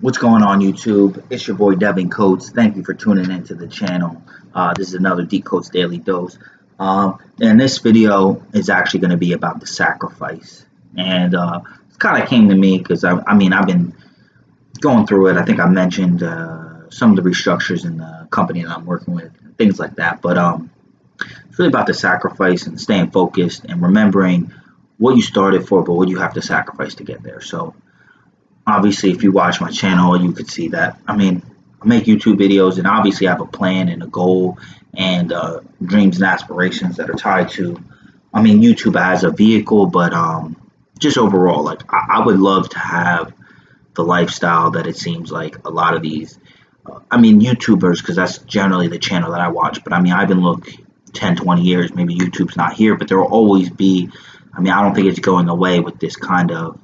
What's going on, YouTube? It's your boy DCoates. Thank you for tuning into the channel. This is another DCoates Daily Dose. And this video is actually going to be about the sacrifice. And it kind of came to me because I've been going through it. I think I mentioned some of the restructures in the company that I'm working with, things like that. But it's really about the sacrifice and staying focused and remembering what you started for, but what you have to sacrifice to get there. So obviously, if you watch my channel, you could see that. I make YouTube videos, and obviously I have a plan and a goal and dreams and aspirations that are tied to, YouTube as a vehicle, but just overall, like I would love to have the lifestyle that it seems like a lot of these, YouTubers, because that's generally the channel that I watch. But I've been looking 10, 20 years, maybe YouTube's not here, but there will always be, I don't think it's going away with this kind of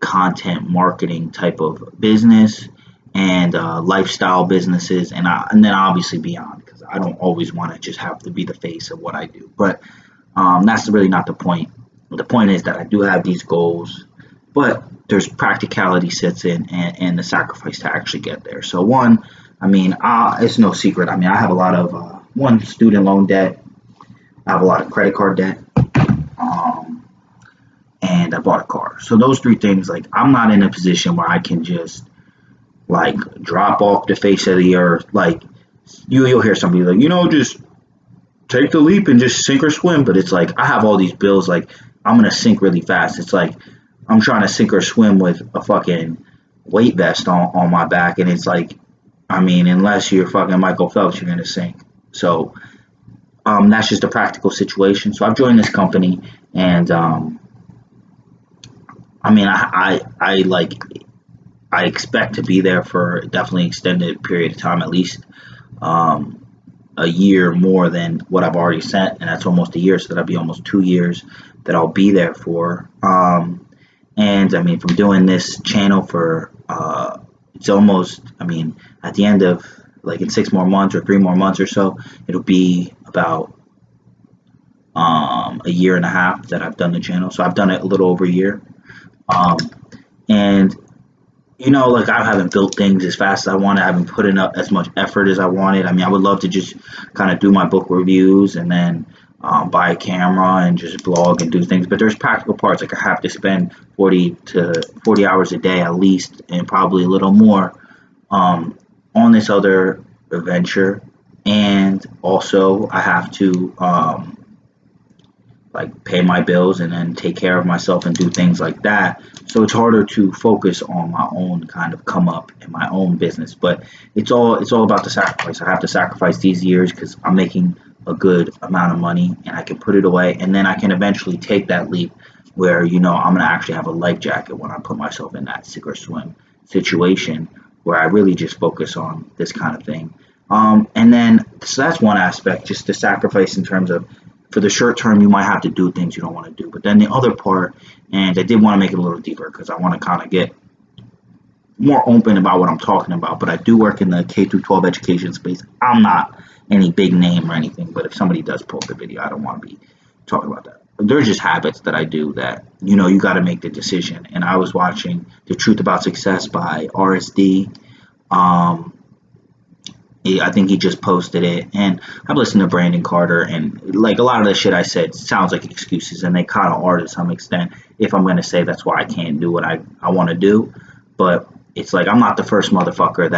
content marketing type of business and lifestyle businesses, and then obviously beyond, because I don't always want to just have to be the face of what I do. But that's really not the point. The point is that I do have these goals, but there's practicality sits in and the sacrifice to actually get there. So one, it's no secret. I have a lot of student loan debt. I have a lot of credit card debt. And I bought a car. So those three things, like, I'm not in a position where I can just like drop off the face of the earth. Like, you'll hear somebody like, just take the leap and just sink or swim. But it's like, I have all these bills, like, I'm gonna sink really fast. It's like I'm trying to sink or swim with a fucking weight vest on my back, and it's like, unless you're fucking Michael Phelps, you're gonna sink. So that's just a practical situation. So I've joined this company, and I expect to be there for definitely extended period of time, at least a year more than what I've already sent, and that's almost a year, so that'll be almost 2 years that I'll be there for. And from doing this channel for it's almost, at the end of, like, in 6 more months or 3 more months or so, it'll be about a year and a half that I've done the channel. So I've done it a little over a year. And like, I haven't built things as fast as I wanted. I haven't put in as much effort as I wanted. I would love to just kind of do my book reviews and then buy a camera and just vlog and do things. But there's practical parts. Like, I have to spend 40 hours a day at least, and probably a little more, on this other venture. And also I have to like, pay my bills and then take care of myself and do things like that. So it's harder to focus on my own kind of come up in my own business. But it's all about the sacrifice. I have to sacrifice these years because I'm making a good amount of money, and I can put it away, and then I can eventually take that leap where, I'm gonna actually have a life jacket when I put myself in that sink or swim situation, where I really just focus on this kind of thing. And then, so that's one aspect, just the sacrifice in terms of, for the short term, you might have to do things you don't want to do. But then the other part, and I did want to make it a little deeper because I want to kind of get more open about what I'm talking about. But I do work in the K through 12 education space. I'm not any big name or anything, but if somebody does post a video, I don't want to be talking about that. But there's just habits that I do that, you got to make the decision. And I was watching The Truth About Success by RSD. I think he just posted it, and I've listened to Brandon Carter, and like, a lot of the shit I said sounds like excuses, and they kind of are to some extent, if I'm going to say that's why I can't do what I want to do. But it's like, I'm not the first motherfucker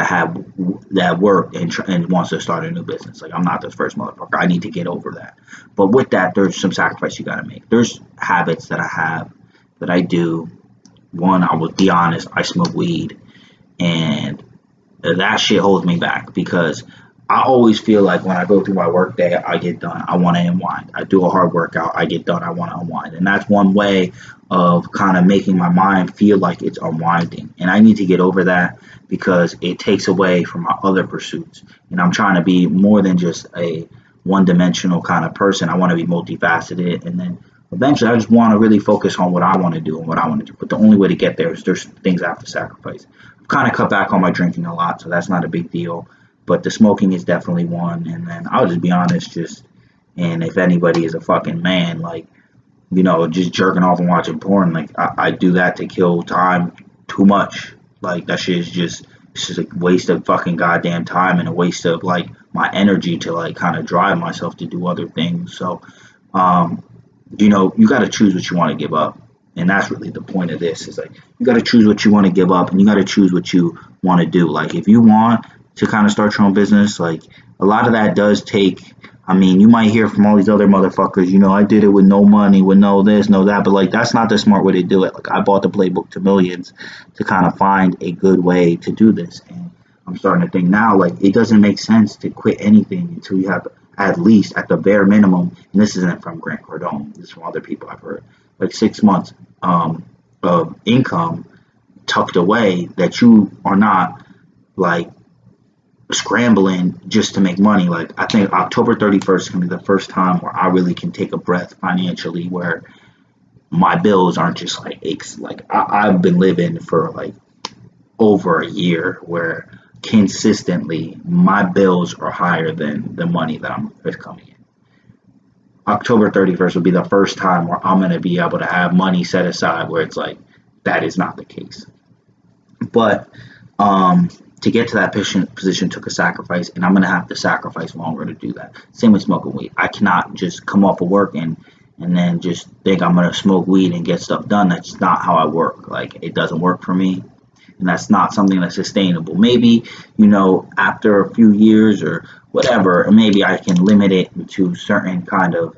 that worked and wants to start a new business. Like, I'm not the first motherfucker. I need to get over that. But with that, there's some sacrifice you got to make. There's habits that I have that I do. One, I will be honest, I smoke weed, and that shit holds me back, because I always feel like when I go through my work day, I get done, I want to unwind. I do a hard workout, I get done, I want to unwind. And that's one way of kind of making my mind feel like it's unwinding. And I need to get over that, because it takes away from my other pursuits. And I'm trying to be more than just a one-dimensional kind of person. I want to be multifaceted. And then eventually I just want to really focus on what I want to do and what I want to do. But the only way to get there is there's things I have to sacrifice. I've kind of cut back on my drinking a lot, so that's not a big deal. But the smoking is definitely one. And then I'll just be honest, and if anybody is a fucking man, like, just jerking off and watching porn, like, I do that to kill time too much. Like, that shit is just it's just a waste of fucking goddamn time and a waste of like my energy to like kind of drive myself to do other things. So, you got to choose what you want to give up. And that's really the point of this is like, you got to choose what you want to give up and you got to choose what you want to do. Like if you want to kind of start your own business, like a lot of that does take, I mean, you might hear from all these other motherfuckers, I did it with no money, with no this, no that, but like that's not the smart way to do it. Like I bought the playbook to millions to kind of find a good way to do this. And I'm starting to think now, like it doesn't make sense to quit anything until you have at least at the bare minimum, and this isn't from Grant Cardone, this is from other people I've heard, like 6 months of income tucked away that you are not like scrambling just to make money. Like I think October 31st is gonna be the first time where I really can take a breath financially, where my bills aren't just like aches. Like I've been living for like over a year where consistently my bills are higher than the money that's coming in. October 31st will be the first time where I'm going to be able to have money set aside where it's like that is not the case. But to get to that position took a sacrifice, and I'm going to have to sacrifice longer to do that. Same with smoking weed. I cannot just come off of work and then just think I'm going to smoke weed and get stuff done. That's not how I work. Like it doesn't work for me. And that's not something that's sustainable. Maybe, after a few years or whatever, maybe I can limit it to certain kind of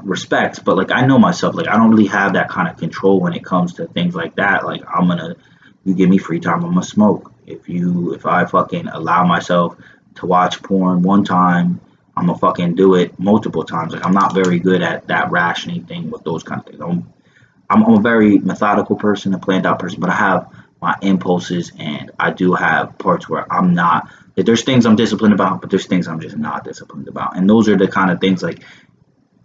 respects. But like I know myself, like I don't really have that kind of control when it comes to things like that. Like you give me free time, I'm gonna smoke. If I fucking allow myself to watch porn one time, I'm gonna fucking do it multiple times. Like I'm not very good at that rationing thing with those kind of things. I'm a very methodical person, a planned out person, but I have my impulses, and I do have parts where I'm not. There's things I'm disciplined about, but there's things I'm just not disciplined about. And those are the kind of things like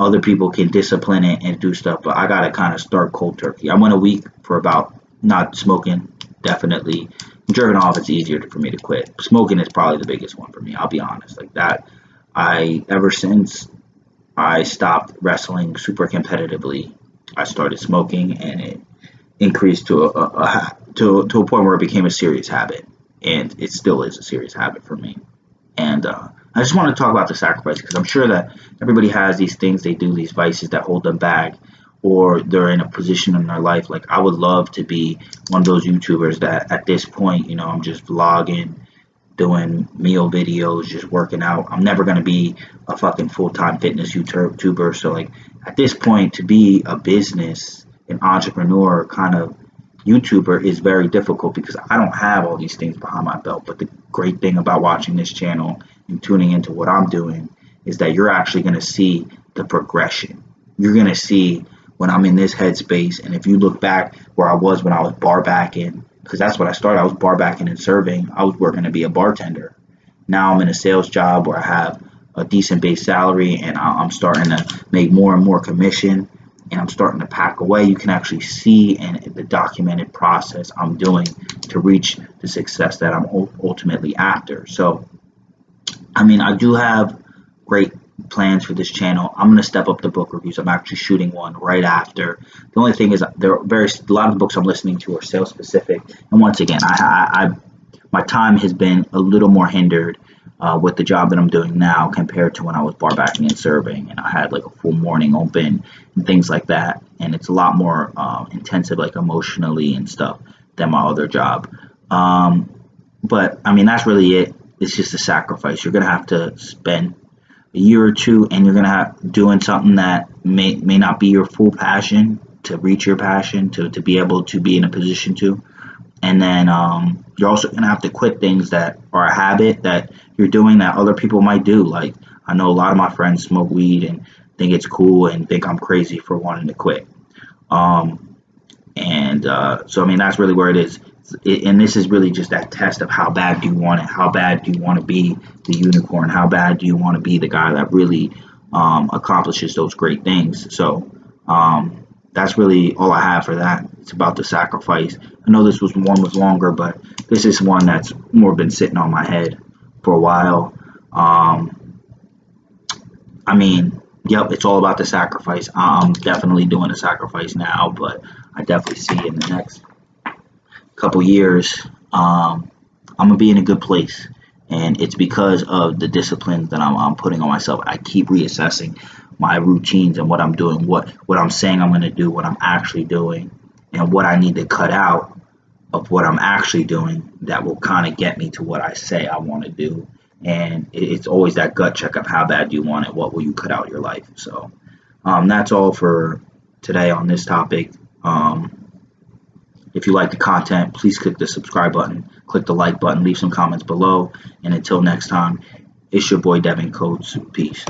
other people can discipline it and do stuff, but I gotta kind of start cold turkey. I went a week for about not smoking, definitely. Jerking off, it's easier for me to quit. Smoking is probably the biggest one for me, I'll be honest. Like that, ever since I stopped wrestling super competitively, I started smoking, and it increased to a point where it became a serious habit, and it still is a serious habit for me. And I just want to talk about the sacrifice because I'm sure that everybody has these things they do, these vices that hold them back, or they're in a position in their life. Like I would love to be one of those YouTubers that at this point, I'm just vlogging, doing meal videos, just working out. I'm never going to be a fucking full-time fitness YouTuber. So like at this point, to be a business, an entrepreneur kind of YouTuber is very difficult because I don't have all these things behind my belt. But the great thing about watching this channel and tuning into what I'm doing is that you're actually going to see the progression. You're going to see when I'm in this headspace, and if you look back where I was when I was bar backing, because that's what I started. I was bar backing and serving. I was working to be a bartender. Now I'm in a sales job where I have a decent base salary, and I'm starting to make more and more commission, and I'm starting to pack away. You can actually see in the documented process I'm doing to reach the success that I'm ultimately after. So, I mean, I do have great plans for this channel. I'm going to step up the book reviews. I'm actually shooting one right after. The only thing is a lot of the books I'm listening to are sales specific, and once again, my time has been a little more hindered with the job that I'm doing now compared to when I was bar backing and serving, and I had like a full morning open and things like that, and it's a lot more intensive, like emotionally and stuff, than my other job. But I mean, that's really it. It's just a sacrifice. You're gonna have to spend a year or two, and you're gonna have doing something that may not be your full passion to reach your passion to be able to be in a position to. And then you're also gonna have to quit things that are a habit that you're doing that other people might do. Like I know a lot of my friends smoke weed and think it's cool and think I'm crazy for wanting to quit. So I mean, that's really where it is. And this is really just that test of how bad do you want it? How bad do you want to be the unicorn? How bad do you want to be the guy that really accomplishes those great things? So that's really all I have for that. It's about the sacrifice. I know this one was longer, but this is one that's more been sitting on my head for a while. I mean, yep, it's all about the sacrifice. I'm definitely doing a sacrifice now, but I definitely see in the next couple years I'm gonna be in a good place. And it's because of the disciplines that I'm putting on myself. I keep reassessing my routines and what I'm doing, what I'm saying I'm gonna do, what I'm actually doing, and what I need to cut out of what I'm actually doing that will kind of get me to what I say I want to do. And it's always that gut check of how bad do you want it, what will you cut out of your life. So that's all for today on this topic. If you like the content, please click the subscribe button, click the like button, leave some comments below, and until next time, it's your boy Devin Coates. Peace.